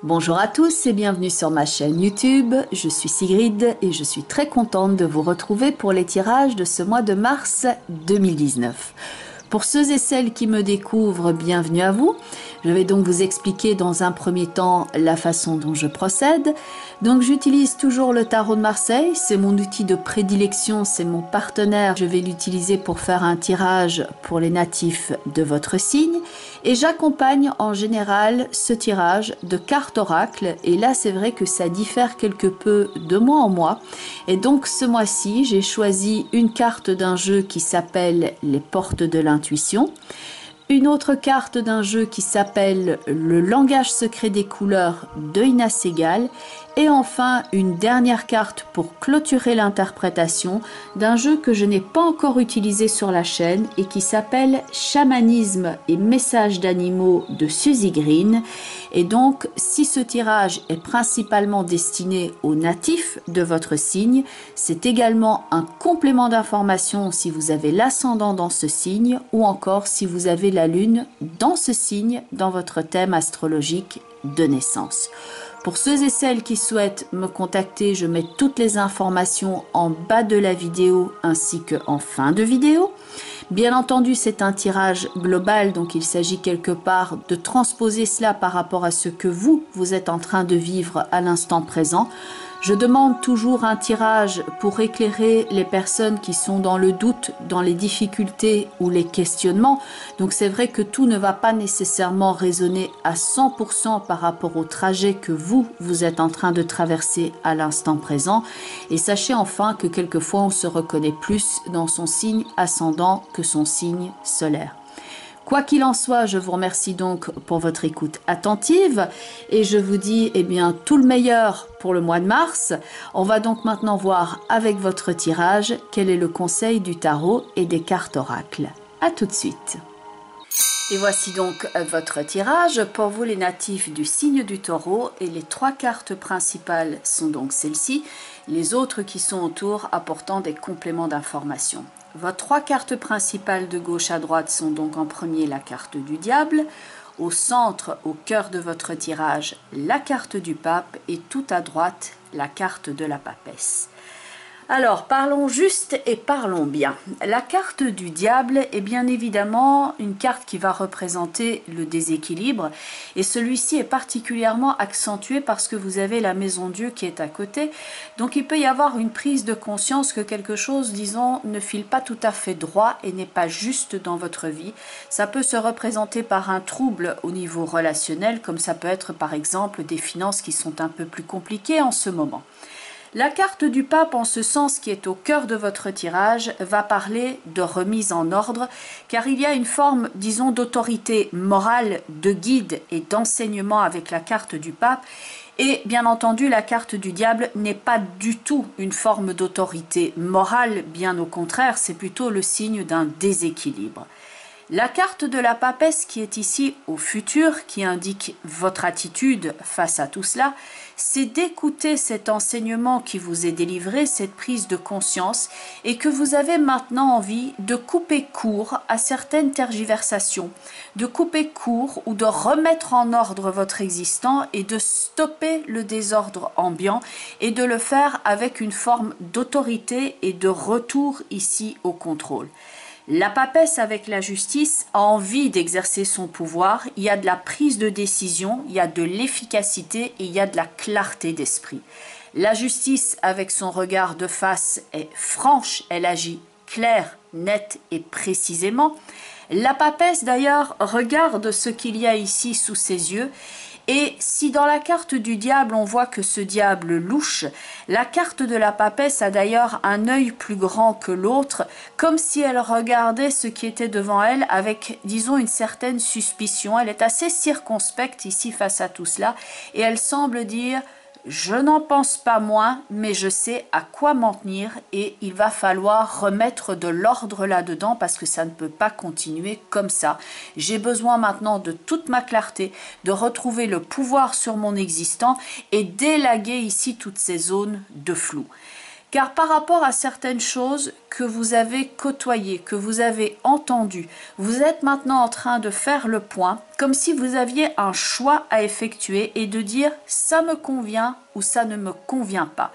Bonjour à tous et bienvenue sur ma chaîne YouTube. Je suis Sigrid et je suis très contente de vous retrouver pour les tirages de ce mois de mars 2019. Pour ceux et celles qui me découvrent, bienvenue à vous. Je vais donc vous expliquer dans un premier temps la façon dont je procède. Donc j'utilise toujours le tarot de Marseille, c'est mon outil de prédilection, c'est mon partenaire. Je vais l'utiliser pour faire un tirage pour les natifs de votre signe. Et j'accompagne en général ce tirage de cartes oracles. Et là c'est vrai que ça diffère quelque peu de mois en mois. Et donc ce mois-ci, j'ai choisi une carte d'un jeu qui s'appelle Les Portes de l'Intuition. Une autre carte d'un jeu qui s'appelle Le langage secret des couleurs de Ina Segal. Et enfin, une dernière carte pour clôturer l'interprétation d'un jeu que je n'ai pas encore utilisé sur la chaîne et qui s'appelle Chamanisme et messages d'animaux de Suzy Green. Et donc, si ce tirage est principalement destiné aux natifs de votre signe, c'est également un complément d'information si vous avez l'ascendant dans ce signe ou encore si vous avez la lune dans ce signe dans votre thème astrologique de naissance. Pour ceux et celles qui souhaitent me contacter, je mets toutes les informations en bas de la vidéo ainsi qu'en fin de vidéo. Bien entendu, c'est un tirage global, donc il s'agit quelque part de transposer cela par rapport à ce que vous êtes en train de vivre à l'instant présent. Je demande toujours un tirage pour éclairer les personnes qui sont dans le doute, dans les difficultés ou les questionnements. Donc c'est vrai que tout ne va pas nécessairement résonner à 100% par rapport au trajet que vous êtes en train de traverser à l'instant présent. Et sachez enfin que quelquefois on se reconnaît plus dans son signe ascendant que son signe solaire. Quoi qu'il en soit, je vous remercie donc pour votre écoute attentive et je vous dis tout le meilleur pour le mois de mars. On va donc maintenant voir avec votre tirage quel est le conseil du tarot et des cartes oracles. A tout de suite. Et voici donc votre tirage pour vous les natifs du signe du taureau et les trois cartes principales sont donc celles-ci, les autres qui sont autour apportant des compléments d'information. Vos trois cartes principales de gauche à droite sont donc en premier la carte du diable, au centre, au cœur de votre tirage, la carte du pape et tout à droite, la carte de la papesse. Alors, parlons juste et parlons bien. La carte du diable est bien évidemment une carte qui va représenter le déséquilibre et celui-ci est particulièrement accentué parce que vous avez la maison Dieu qui est à côté. Donc, il peut y avoir une prise de conscience que quelque chose, disons, ne file pas tout à fait droit et n'est pas juste dans votre vie. Ça peut se représenter par un trouble au niveau relationnel, comme ça peut être par exemple des finances qui sont un peu plus compliquées en ce moment. La carte du pape, en ce sens qui est au cœur de votre tirage, va parler de remise en ordre, car il y a une forme, disons, d'autorité morale, de guide et d'enseignement avec la carte du pape. Et bien entendu, la carte du diable n'est pas du tout une forme d'autorité morale, bien au contraire, c'est plutôt le signe d'un déséquilibre. La carte de la papesse qui est ici au futur, qui indique votre attitude face à tout cela, c'est d'écouter cet enseignement qui vous est délivré, cette prise de conscience, et que vous avez maintenant envie de couper court à certaines tergiversations, de couper court ou de remettre en ordre votre existant et de stopper le désordre ambiant et de le faire avec une forme d'autorité et de retour ici au contrôle. La papesse avec la justice a envie d'exercer son pouvoir, il y a de la prise de décision, il y a de l'efficacité et il y a de la clarté d'esprit. La justice avec son regard de face est franche, elle agit claire, nette et précisément. La papesse d'ailleurs regarde ce qu'il y a ici sous ses yeux. Et si dans la carte du diable, on voit que ce diable louche, la carte de la papesse a d'ailleurs un œil plus grand que l'autre, comme si elle regardait ce qui était devant elle avec, disons, une certaine suspicion. Elle est assez circonspecte ici face à tout cela et elle semble dire « Je n'en pense pas moins, mais je sais à quoi m'en tenir et il va falloir remettre de l'ordre là-dedans parce que ça ne peut pas continuer comme ça. J'ai besoin maintenant de toute ma clarté, de retrouver le pouvoir sur mon existant et d'élaguer ici toutes ces zones de flou. » Car par rapport à certaines choses que vous avez côtoyées, que vous avez entendues, vous êtes maintenant en train de faire le point, comme si vous aviez un choix à effectuer et de dire « ça me convient » ou « ça ne me convient pas ».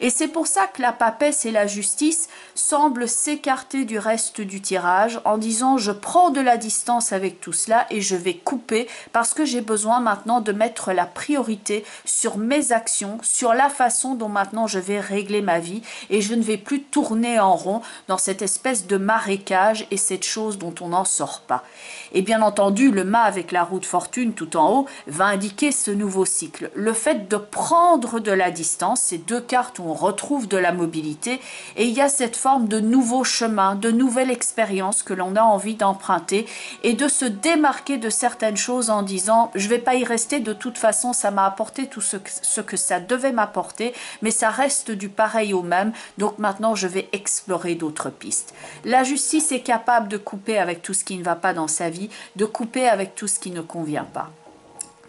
Et c'est pour ça que la papesse et la justice semblent s'écarter du reste du tirage en disant je prends de la distance avec tout cela et je vais couper parce que j'ai besoin maintenant de mettre la priorité sur mes actions, sur la façon dont maintenant je vais régler ma vie et je ne vais plus tourner en rond dans cette espèce de marécage et cette chose dont on n'en sort pas. Et bien entendu, le mât avec la roue de fortune tout en haut va indiquer ce nouveau cycle. Le fait de prendre de la distance, ces deux cartes où on retrouve de la mobilité et il y a cette forme de nouveau chemin, de nouvelle expérience que l'on a envie d'emprunter et de se démarquer de certaines choses en disant je ne vais pas y rester, de toute façon ça m'a apporté tout ce que ça devait m'apporter, mais ça reste du pareil au même, donc maintenant je vais explorer d'autres pistes. La justice est capable de couper avec tout ce qui ne va pas dans sa vie, de couper avec tout ce qui ne convient pas.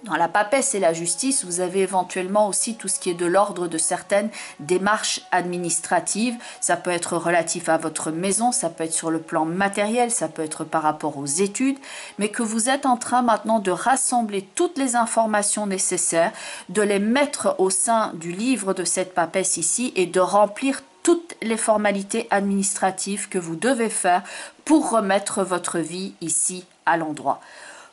Dans la papesse et la justice, vous avez éventuellement aussi tout ce qui est de l'ordre de certaines démarches administratives. Ça peut être relatif à votre maison, ça peut être sur le plan matériel, ça peut être par rapport aux études, mais que vous êtes en train maintenant de rassembler toutes les informations nécessaires, de les mettre au sein du livre de cette papesse ici et de remplir toutes les formalités administratives que vous devez faire pour remettre votre vie ici à l'endroit.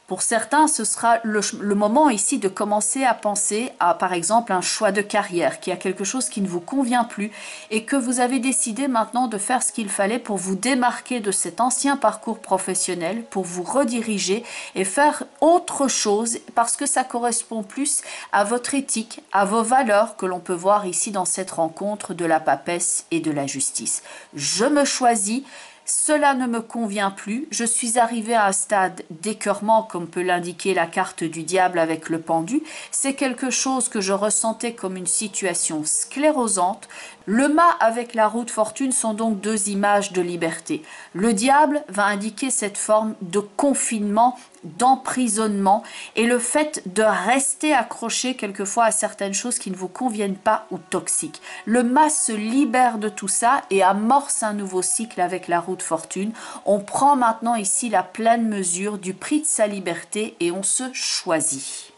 Pour certains, ce sera le moment ici de commencer à penser à, par exemple, un choix de carrière, qui a quelque chose qui ne vous convient plus et que vous avez décidé maintenant de faire ce qu'il fallait pour vous démarquer de cet ancien parcours professionnel, pour vous rediriger et faire autre chose parce que ça correspond plus à votre éthique, à vos valeurs que l'on peut voir ici dans cette rencontre de la papesse et de la justice. Je me choisis. Cela ne me convient plus, je suis arrivé à un stade d'écœurement comme peut l'indiquer la carte du diable avec le pendu, c'est quelque chose que je ressentais comme une situation sclérosante. Le mât avec la roue de fortune sont donc deux images de liberté. Le diable va indiquer cette forme de confinement, d'emprisonnement et le fait de rester accroché quelquefois à certaines choses qui ne vous conviennent pas ou toxiques. Le mât se libère de tout ça et amorce un nouveau cycle avec la roue de fortune. On prend maintenant ici la pleine mesure du prix de sa liberté et on se choisit.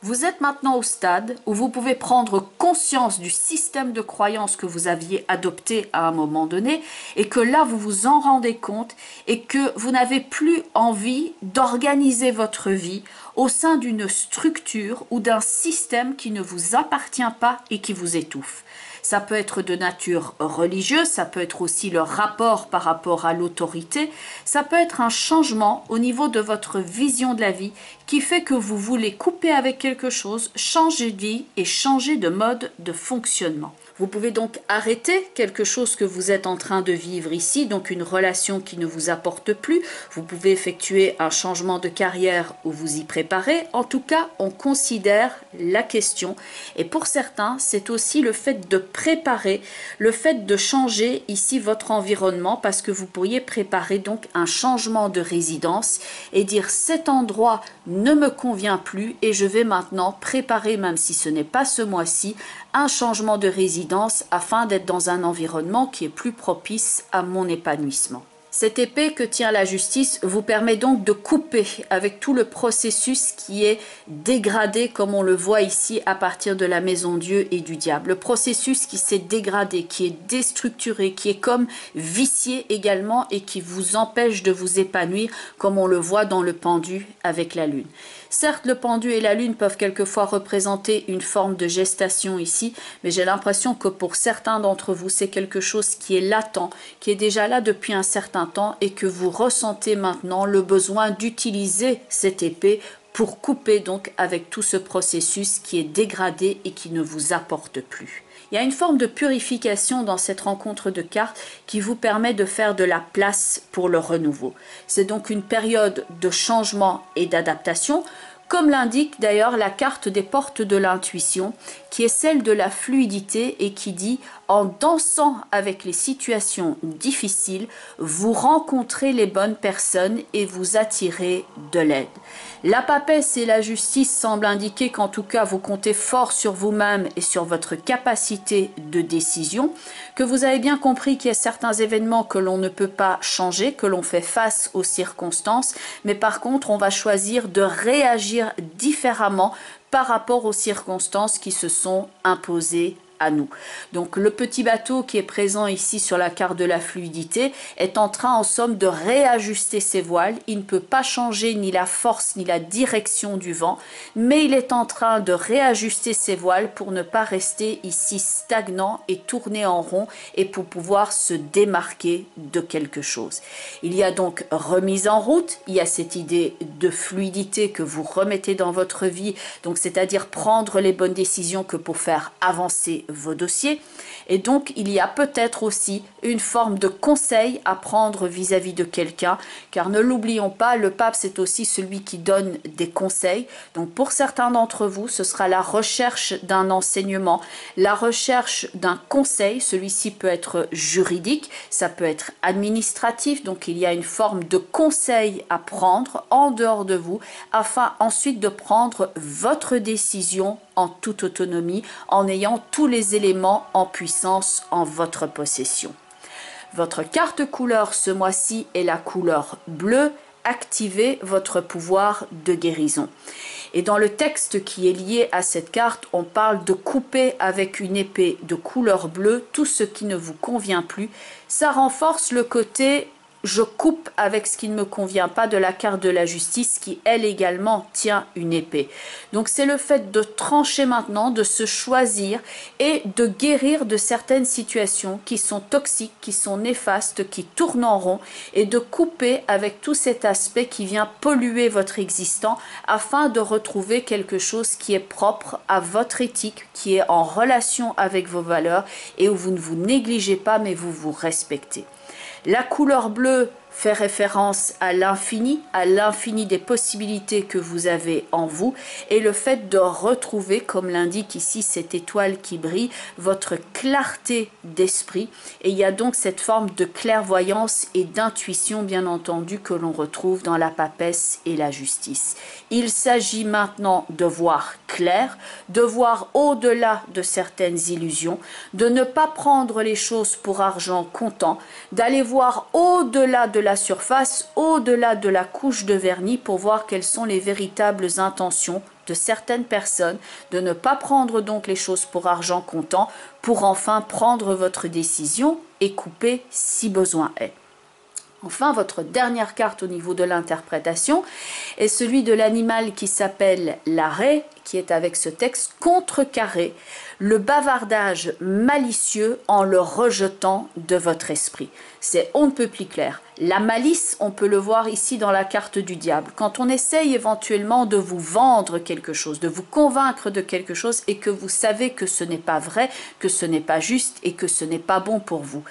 Vous êtes maintenant au stade où vous pouvez prendre conscience du système de croyance que vous aviez adopté à un moment donné et que là vous vous en rendez compte et que vous n'avez plus envie d'organiser votre vie au sein d'une structure ou d'un système qui ne vous appartient pas et qui vous étouffe. Ça peut être de nature religieuse, ça peut être aussi le rapport par rapport à l'autorité, ça peut être un changement au niveau de votre vision de la vie qui fait que vous voulez couper avec quelque chose, changer de vie et changer de mode de fonctionnement. Vous pouvez donc arrêter quelque chose que vous êtes en train de vivre ici, donc une relation qui ne vous apporte plus. Vous pouvez effectuer un changement de carrière ou vous y préparer. En tout cas, on considère la question. Et pour certains, c'est aussi le fait de préparer, le fait de changer ici votre environnement parce que vous pourriez préparer donc un changement de résidence et dire cet endroit ne me convient plus et je vais maintenant préparer, même si ce n'est pas ce mois-ci, un changement de résidence afin d'être dans un environnement qui est plus propice à mon épanouissement. Cette épée que tient la justice vous permet donc de couper avec tout le processus qui est dégradé comme on le voit ici à partir de la maison Dieu et du diable. Le processus qui s'est dégradé, qui est déstructuré, qui est comme vicié également et qui vous empêche de vous épanouir comme on le voit dans le pendu avec la lune. Certes, le pendu et la lune peuvent quelquefois représenter une forme de gestation ici, mais j'ai l'impression que pour certains d'entre vous, c'est quelque chose qui est latent, qui est déjà là depuis un certain temps et que vous ressentez maintenant le besoin d'utiliser cette épée pour couper donc avec tout ce processus qui est dégradé et qui ne vous apporte plus. Il y a une forme de purification dans cette rencontre de cartes qui vous permet de faire de la place pour le renouveau. C'est donc une période de changement et d'adaptation. comme l'indique d'ailleurs la carte des portes de l'intuition, qui est celle de la fluidité et qui dit « En dansant avec les situations difficiles, vous rencontrez les bonnes personnes et vous attirez de l'aide. » La papesse et la justice semblent indiquer qu'en tout cas vous comptez fort sur vous-même et sur votre capacité de décision, que vous avez bien compris qu'il y a certains événements que l'on ne peut pas changer, que l'on fait face aux circonstances, mais par contre on va choisir de réagir différemment par rapport aux circonstances qui se sont imposées à nous. Donc le petit bateau qui est présent ici sur la carte de la fluidité est en train en somme de réajuster ses voiles. Il ne peut pas changer ni la force ni la direction du vent, mais il est en train de réajuster ses voiles pour ne pas rester ici stagnant et tourner en rond et pour pouvoir se démarquer de quelque chose. Il y a donc remise en route, il y a cette idée de fluidité que vous remettez dans votre vie, donc c'est-à-dire prendre les bonnes décisions que pour faire avancer vos dossiers. Et donc il y a peut-être aussi une forme de conseil à prendre vis-à-vis de quelqu'un, car ne l'oublions pas, le pape c'est aussi celui qui donne des conseils. Donc pour certains d'entre vous, ce sera la recherche d'un enseignement, la recherche d'un conseil. Celui-ci peut être juridique, ça peut être administratif, donc il y a une forme de conseil à prendre en dehors de vous, afin ensuite de prendre votre décision en toute autonomie, en ayant tous les éléments en puissance en votre possession. Votre carte couleur ce mois-ci est la couleur bleue. Activez votre pouvoir de guérison. Et dans le texte qui est lié à cette carte, on parle de couper avec une épée de couleur bleue tout ce qui ne vous convient plus. Ça renforce le côté je coupe avec ce qui ne me convient pas de la carte de la justice qui elle également tient une épée. Donc c'est le fait de trancher maintenant, de se choisir et de guérir de certaines situations qui sont toxiques, qui sont néfastes, qui tournent en rond, et de couper avec tout cet aspect qui vient polluer votre existant afin de retrouver quelque chose qui est propre à votre éthique, qui est en relation avec vos valeurs et où vous ne vous négligez pas mais vous vous respectez. La couleur bleue fait référence à l'infini des possibilités que vous avez en vous, et le fait de retrouver, comme l'indique ici cette étoile qui brille, votre clarté d'esprit. Et il y a donc cette forme de clairvoyance et d'intuition, bien entendu, que l'on retrouve dans la papesse et la justice. Il s'agit maintenant de voir clair, de voir au-delà de certaines illusions, de ne pas prendre les choses pour argent comptant, d'aller voir au-delà de la surface, au-delà de la couche de vernis pour voir quelles sont les véritables intentions de certaines personnes, de ne pas prendre donc les choses pour argent comptant pour enfin prendre votre décision et couper si besoin est. Enfin, votre dernière carte au niveau de l'interprétation est celui de l'animal qui s'appelle l'arrêt, qui est avec ce texte: contrecarrer le bavardage malicieux en le rejetant de votre esprit. C'est on ne peut plus clair. La malice, on peut le voir ici dans la carte du diable. Quand on essaye éventuellement de vous vendre quelque chose, de vous convaincre de quelque chose et que vous savez que ce n'est pas vrai, que ce n'est pas juste et que ce n'est pas bon pour vous.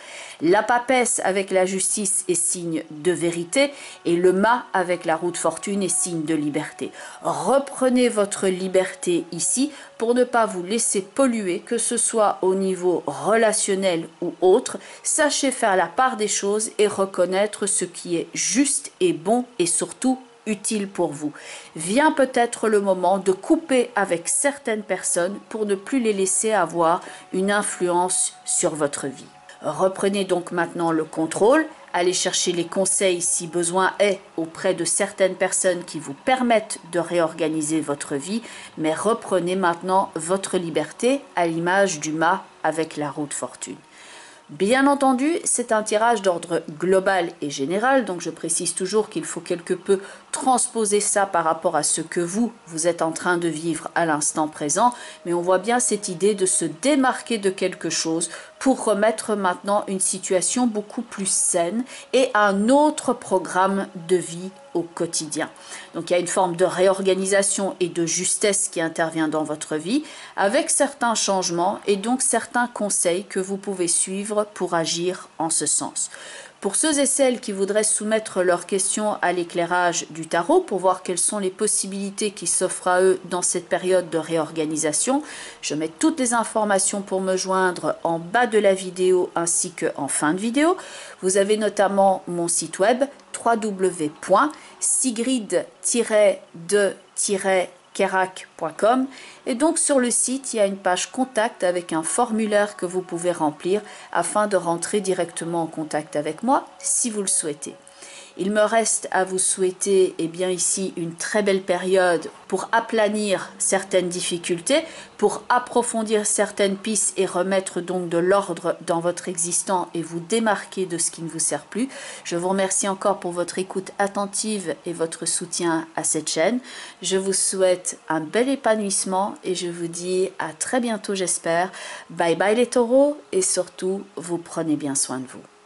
La papesse avec la justice est signe de vérité et le mât avec la roue de fortune est signe de liberté. Reprenez votre liberté ici pour ne pas vous laisser polluer, que ce soit au niveau relationnel ou autre. Sachez faire la part des choses et reconnaître ce qui est juste et bon et surtout utile pour vous. Vient peut-être le moment de couper avec certaines personnes pour ne plus les laisser avoir une influence sur votre vie. Reprenez donc maintenant le contrôle, allez chercher les conseils si besoin est auprès de certaines personnes qui vous permettent de réorganiser votre vie, mais reprenez maintenant votre liberté à l'image du mât avec la roue de fortune. Bien entendu, c'est un tirage d'ordre global et général, donc je précise toujours qu'il faut quelque peu transposer ça par rapport à ce que vous êtes en train de vivre à l'instant présent, mais on voit bien cette idée de se démarquer de quelque chose pour remettre maintenant une situation beaucoup plus saine et un autre programme de vie au quotidien. Donc il y a une forme de réorganisation et de justesse qui intervient dans votre vie avec certains changements et donc certains conseils que vous pouvez suivre pour agir en ce sens. Pour ceux et celles qui voudraient soumettre leurs questions à l'éclairage du tarot pour voir quelles sont les possibilités qui s'offrent à eux dans cette période de réorganisation, je mets toutes les informations pour me joindre en bas de la vidéo ainsi qu'en fin de vidéo. Vous avez notamment mon site web www.sigrid-de-kerac.com et donc sur le site il y a une page contact avec un formulaire que vous pouvez remplir afin de rentrer directement en contact avec moi si vous le souhaitez. Il me reste à vous souhaiter ici une très belle période pour aplanir certaines difficultés, pour approfondir certaines pistes et remettre donc de l'ordre dans votre existant et vous démarquer de ce qui ne vous sert plus. Je vous remercie encore pour votre écoute attentive et votre soutien à cette chaîne. Je vous souhaite un bel épanouissement et je vous dis à très bientôt j'espère. Bye bye les taureaux et surtout vous prenez bien soin de vous.